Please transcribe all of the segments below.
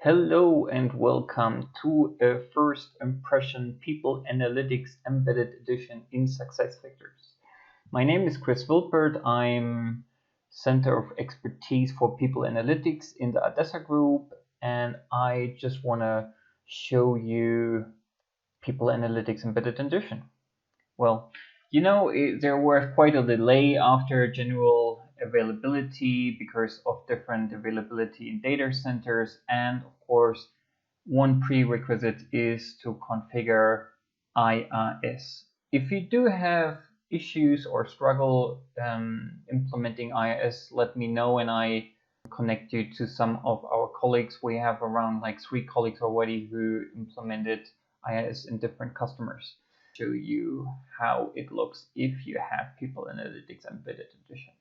Hello and welcome to a first impression People Analytics Embedded Edition in SuccessFactors. My name is Chris Wilpert. I'm Center of Expertise for People Analytics in the ADESA Group, and I just want to show you People Analytics Embedded Edition. Well, there was quite a delay after general availability because of different availability in data centers, and of course, one prerequisite is to configure IIS. If you do have issues or struggle implementing IIS, let me know and I connect you to some of our colleagues. We have around like 3 colleagues already who implemented IIS in different customers. Show you how it looks if you have People Analytics Embedded Edition.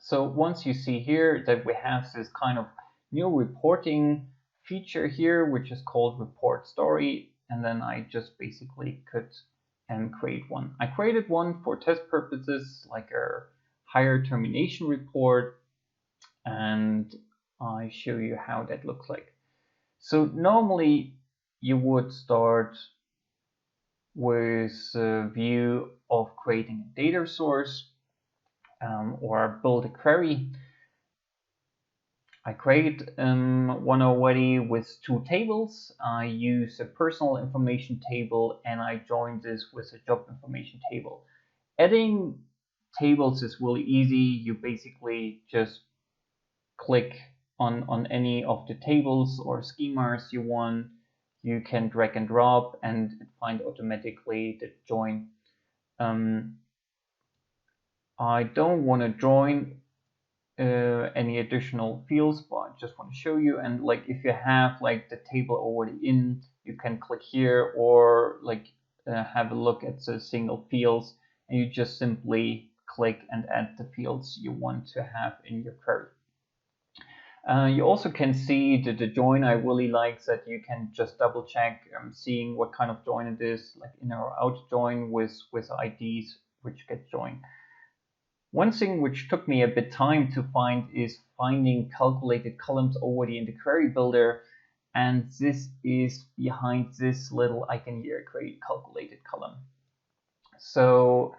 So once you see here that we have this kind of new reporting feature here, which is called report story, and then I just basically could create one. I created one for test purposes, like a higher termination report, and I show you how that looks like. So normally you would start with a view of creating a data source or build a query. I create one already with 2 tables. I use a personal information table and I join this with a job information table. Adding tables is really easy. You basically just click on any of the tables or schemas you want. You can drag and drop and it finds automatically the join. I don't want to join any additional fields, but I just want to show you. And like if you have like the table already in, you can click here or like have a look at the single fields and you just simply click and add the fields you want to have in your query. You also can see that the join I really like that you can just double check seeing what kind of join it is, like inner or out join with IDs which get joined. One thing which took me a bit time to find is finding calculated columns already in the query builder, and this is behind this little icon here, create calculated column. So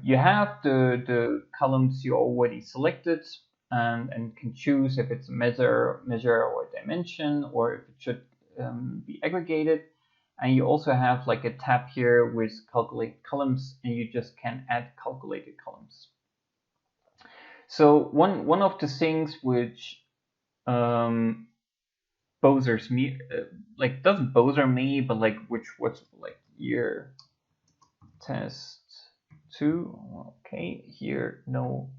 you have the columns you already selected and can choose if it's a measure or a dimension or if it should be aggregated. And you also have like a tab here with calculate columns and you just can add calculated columns. So one of the things which bothers me, like doesn't bother me, but like which was like year test 2. Okay, here no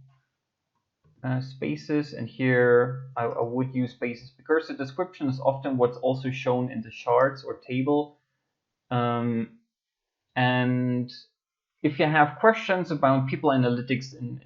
spaces, and here I would use spaces because the description is often what's also shown in the charts or table. And if you have questions about People Analytics in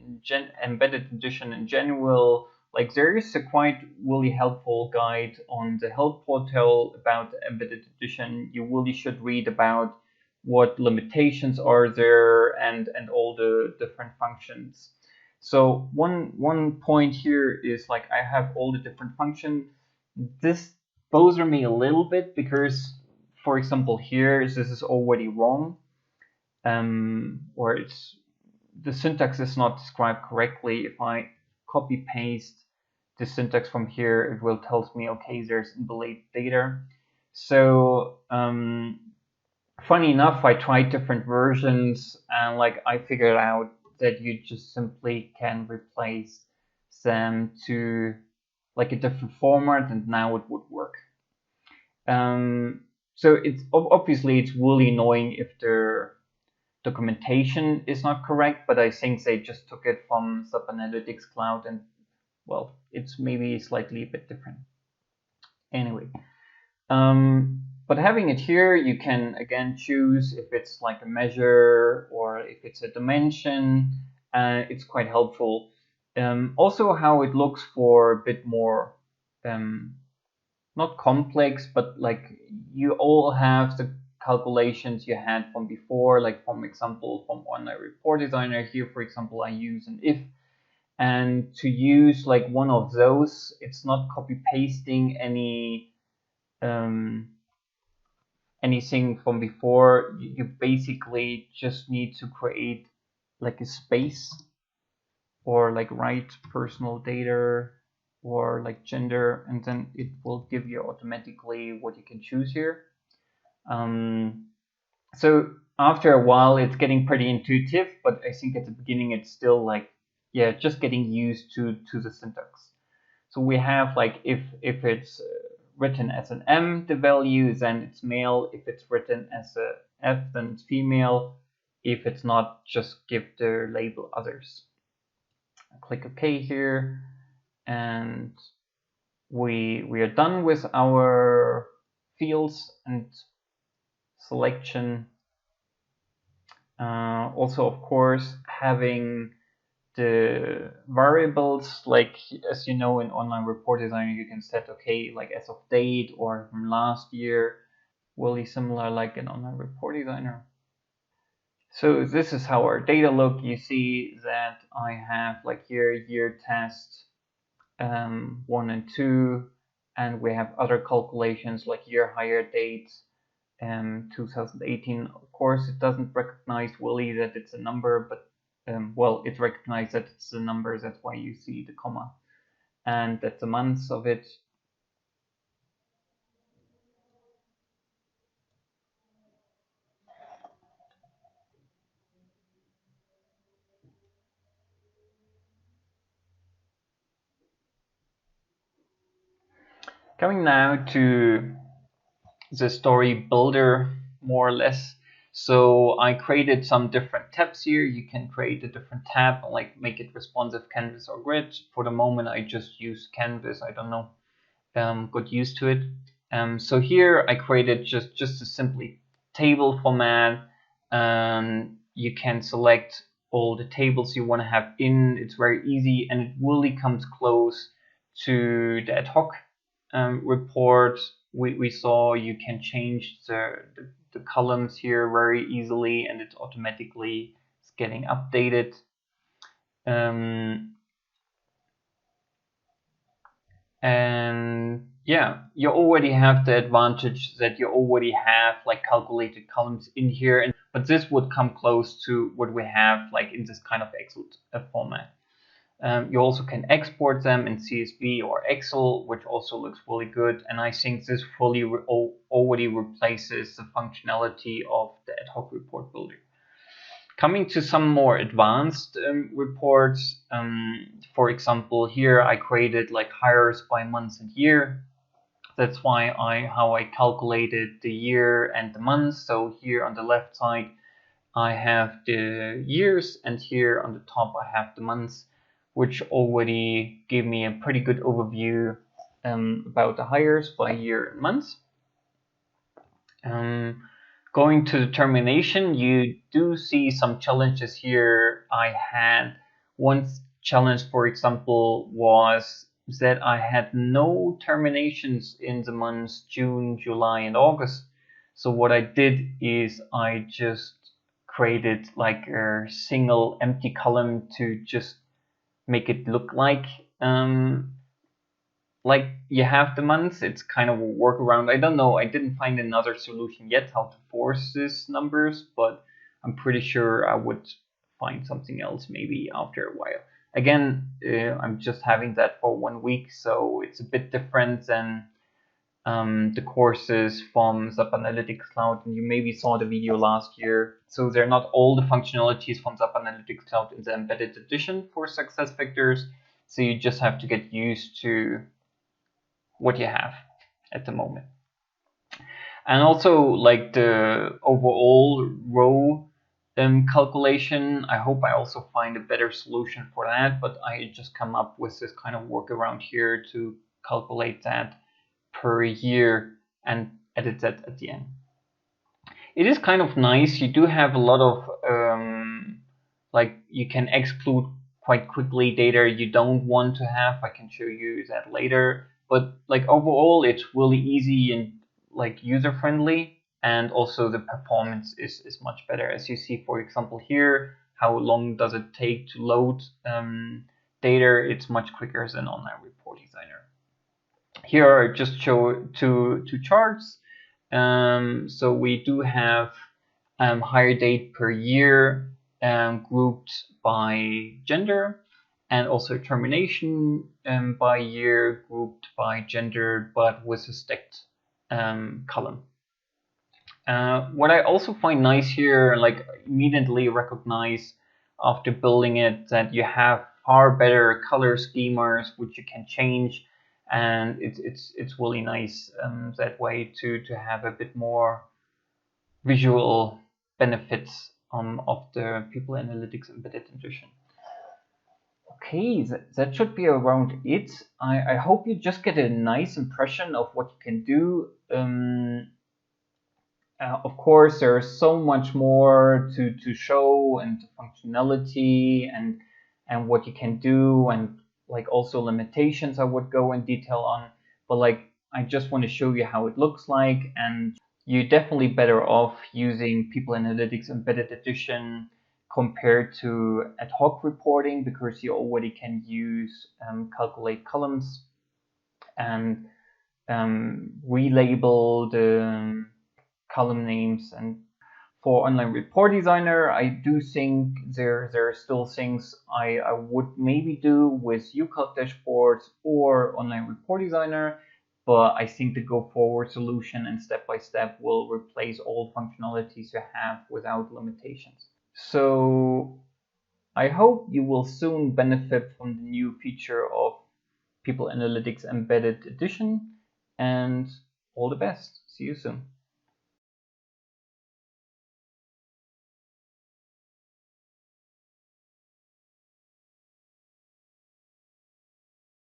Embedded Edition in general, like there is a quite really helpful guide on the help portal about the Embedded Edition. You really should read about what limitations are there and all the different functions. So one point here is like I have all the different functions. This bothers me a little bit because, for example, here this is already wrong. Or the syntax is not described correctly. If I copy paste the syntax from here, it will tell me, okay, there's invalid data. So funny enough, I tried different versions and like I figured out that you just simply can replace them to like a different format and now it would work. So it's obviously it's really annoying if the documentation is not correct, but I think they just took it from SAP Analytics Cloud and well, it's maybe slightly a bit different. Anyway, but having it here, you can again choose if it's like a measure or if it's a dimension. It's quite helpful. Also how it looks for a bit more, not complex, but like you all have the calculations you had from before, like from example from on a report designer here, for example, I use an if, and to use like one of those, it's not copy pasting anything from before. You basically just need to create like a space, or like write personal data or like gender, and then it will give you automatically what you can choose here. So after a while, it's getting pretty intuitive, but I think at the beginning it's still like, yeah, just getting used to the syntax. So we have like if it's written as an M, the value, then it's male. If it's written as a F, then it's female. If it's not, just give the label others. Click OK here, and we are done with our fields and selection. Also, of course, having the variables, like as you know in online report designer, you can set okay, like as of date or from last year, really similar like in online report designer. So this is how our data look. You see that I have like here year test 1 and 2, and we have other calculations like year hire date 2018. Of course, it doesn't recognize really that it's a number, but well, it recognizes that it's a number. That's why you see the comma, and that's the months of it. Coming now to the story builder, more or less. So I created some different tabs here. You can create a different tab, like make it responsive, canvas, or grid. For the moment, I just use canvas. I don't know, got used to it. So here I created just a simply table format. You can select all the tables you want to have in. It's very easy, and it really comes close to the ad hoc report we saw. You can change the columns here very easily, and it automatically is getting updated. And yeah, you already have the advantage that you already have like calculated columns in here, but this would come close to what we have like in this kind of Excel format. You also can export them in CSV or Excel, which also looks really good. And I think this fully already replaces the functionality of the ad hoc report builder. Coming to some more advanced reports, for example, here I created like hires by month and year. That's how I calculated the year and the month. So here on the left side, I have the years, and here on the top I have the months, which already gave me a pretty good overview about the hires by year and month. Going to the termination, you do see some challenges here. I had one challenge, for example, was that I had no terminations in the months June, July, and August. So what I did is I just created like a single empty column to just make it look like you have the months. It's kind of a workaround. I don't know. I didn't find another solution yet how to force these numbers, but I'm pretty sure I would find something else maybe after a while. Again, I'm just having that for 1 week, so it's a bit different than the courses from SAP Analytics Cloud, and you maybe saw the video last year. So they're not all the functionalities from SAP Analytics Cloud in the embedded edition for SuccessFactors. So you just have to get used to what you have at the moment. And also like the overall row calculation, I hope I also find a better solution for that, but I just come up with this kind of workaround here to calculate that per year and edit that at the end. It is kind of nice. You do have a lot of like you can exclude quite quickly data you don't want to have. I can show you that later. But like overall, it's really easy and like user friendly, and also the performance is much better. As you see, for example, here, how long does it take to load data, it's much quicker than Online Report Designer. Here I just show two charts. So we do have hire date per year grouped by gender, and also termination by year grouped by gender, but with a stacked column. What I also find nice here, like immediately recognize after building it, that you have far better color schemas which you can change, and it's really nice that way to have a bit more visual benefits of the People Analytics Embedded Edition. Okay, that should be around it. I hope you just get a nice impression of what you can do. Of course, there's so much more to show, and functionality, and what you can do, and like also limitations I would go in detail on. But like I just want to show you how it looks like, and you're definitely better off using People Analytics Embedded Edition compared to ad hoc reporting, because you already can use calculate columns and relabel the column names. And for Online Report Designer, I do think there are still things I would maybe do with UCalc dashboards or Online Report Designer, but I think the go forward solution and step-by-step will replace all functionalities you have without limitations. So I hope you will soon benefit from the new feature of People Analytics Embedded Edition, and all the best. See you soon.